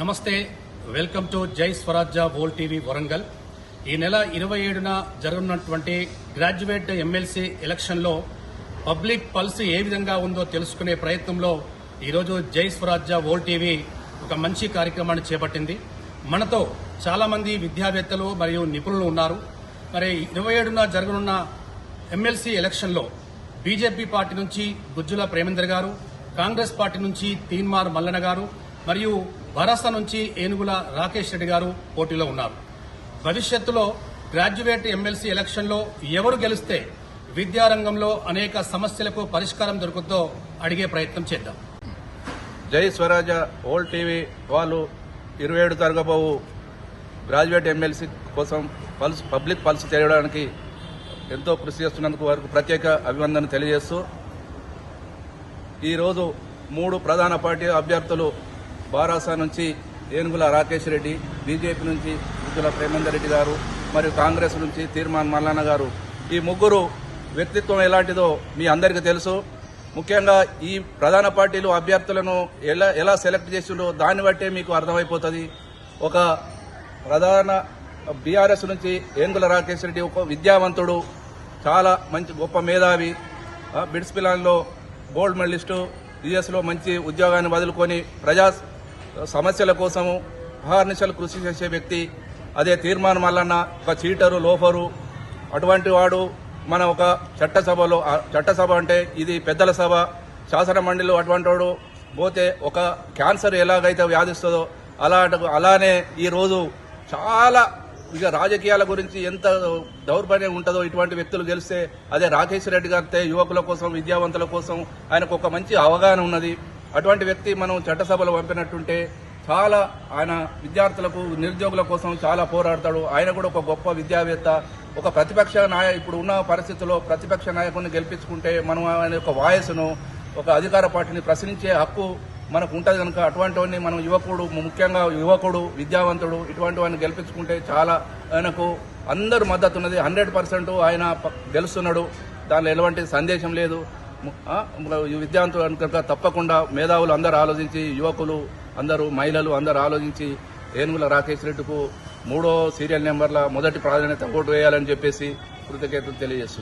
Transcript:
నమస్తే, welcome to జై స్వరాజ్య వోల్ TV Warangal. ఈ నెల 27న జరగనున్నటువంటి గ్రాడ్యుయేట్ ఎమ్మెల్సీ ఎలక్షన్లో పబ్లిక్ పల్స్ ఏ విధంగా ఉందో తెలుసుకునే ప్రయత్నంలో ఈరోజు జై స్వరాజ్య వోల్ టీవీ ఒక మంచి కార్యక్రమాన్ని చేపట్టింది. మనతో చాలా మంది విద్యావేత్తలు మరియు నిపుణులు ఉన్నారు. మరి 27న జరగనున్న ఎమ్మెల్సీ ఎలక్షన్లో బీజేపీ పార్టీ నుంచి గుజ్జుల ప్రేమేందర్ గారు, కాంగ్రెస్ పార్టీ నుంచి తీన్మార్ మల్లన్న గారు మరియు భరాసా నుంచి ఏనుగుల రాకేష్ రెడ్డి గారు పోటీలో ఉన్నారు. భవిష్యత్తులో గ్రాడ్యుయేట్ ఎమ్మెల్సీ ఎలక్షన్లో ఎవరు గెలిస్తే విద్యారంగంలో అనేక సమస్యలకు పరిష్కారం దొరుకుతుందో అడిగే ప్రయత్నం చేద్దాం. జై స్వరాజ్య వోల్ టీవీ వాళ్ళు 27 జరగబోవు గ్రాడ్యుయేట్ ఎమ్మెల్సీ కోసం పబ్లిక్ పల్స్ చేయడానికి ఎంతో కృషి చేస్తున్నందుకు వారికి ప్రత్యేక అభినందన తెలియజేస్తూ, ఈరోజు 3 ప్రధాన పార్టీ అభ్యర్థులు బారాసా నుంచి ఏనుగుల రాకేష్ రెడ్డి, బీజేపీ నుంచి గుజ్జుల ప్రేమేందర్ రెడ్డి గారు మరియు కాంగ్రెస్ నుంచి తీర్మాన్ మల్లన్న గారు, ఈ ముగ్గురు వ్యక్తిత్వం ఎలాంటిదో మీ అందరికీ తెలుసు. ముఖ్యంగా ఈ ప్రధాన పార్టీలు అభ్యర్థులను ఎలా సెలెక్ట్ చేసిండో దాన్ని బట్టే మీకు అర్థమైపోతుంది. ఒక ప్రధాన బీఆర్ఎస్ నుంచి ఏనుగుల రాకేష్ రెడ్డి ఒక విద్యావంతుడు, చాలా మంచి గొప్ప మేధావి, బిడ్స్ పిలాన్లో గోల్డ్ మెడలిస్టు, యుఎస్లో మంచి ఉద్యోగాన్ని వదులుకొని ప్రజా సమస్యల కోసము అహర్నిశలు కృషి చేసే వ్యక్తి. అదే తీర్మాన్ మల్లన్న ఒక చీటరు, లోఫరు, అటువంటి వాడు మన ఒక చట్టసభ అంటే ఇది పెద్దల సభ, శాసన మండలిలో అటువంటి వాడు పోతే ఒక క్యాన్సర్ ఎలాగైతే వ్యాధిస్తుందో అలానే ఈరోజు చాలా ఇక రాజకీయాల గురించి ఎంత దౌర్బల్యం ఉంటుందో ఇటువంటి వ్యక్తులు గెలిస్తే, అదే రాకేష్ రెడ్డి గారితే యువకుల కోసం, విద్యావంతుల కోసం ఆయనకు ఒక మంచి అవగాహన ఉన్నది. అటువంటి వ్యక్తి మనం చట్టసభలో పంపినట్టుంటే చాలా ఆయన విద్యార్థులకు, నిరుద్యోగుల కోసం చాలా పోరాడతాడు. ఆయన కూడా ఒక గొప్ప విద్యావేత్త, ఒక ప్రతిపక్ష ఇప్పుడు ఉన్న పరిస్థితుల్లో ప్రతిపక్ష నాయకుడిని గెలిపించుకుంటే మనం ఆయన యొక్క వాయస్సును, ఒక అధికార పార్టీని ప్రశ్నించే హక్కు మనకు ఉంటుంది కనుక అటువంటి వాడిని మనం ముఖ్యంగా యువకుడు, విద్యావంతుడు, ఇటువంటి వాడిని గెలిపించుకుంటే చాలా ఆయనకు అందరూ మద్దతు ఉన్నది. 100% ఆయన గెలుస్తున్నాడు, దానిలో ఎలాంటి సందేశం లేదు. విద్యావంతులు కనుక తప్పకుండా మేధావులు అందరూ ఆలోచించి, యువకులు అందరూ, మహిళలు అందరూ ఆలోచించి ఏనుగుల రాకేష్ రెడ్డికు 3వ సీరియల్ నెంబర్ల మొదటి ప్రాధాన్యత ఓటు వేయాలని చెప్పేసి కృతజ్ఞతలు తెలియజేస్తున్నారు.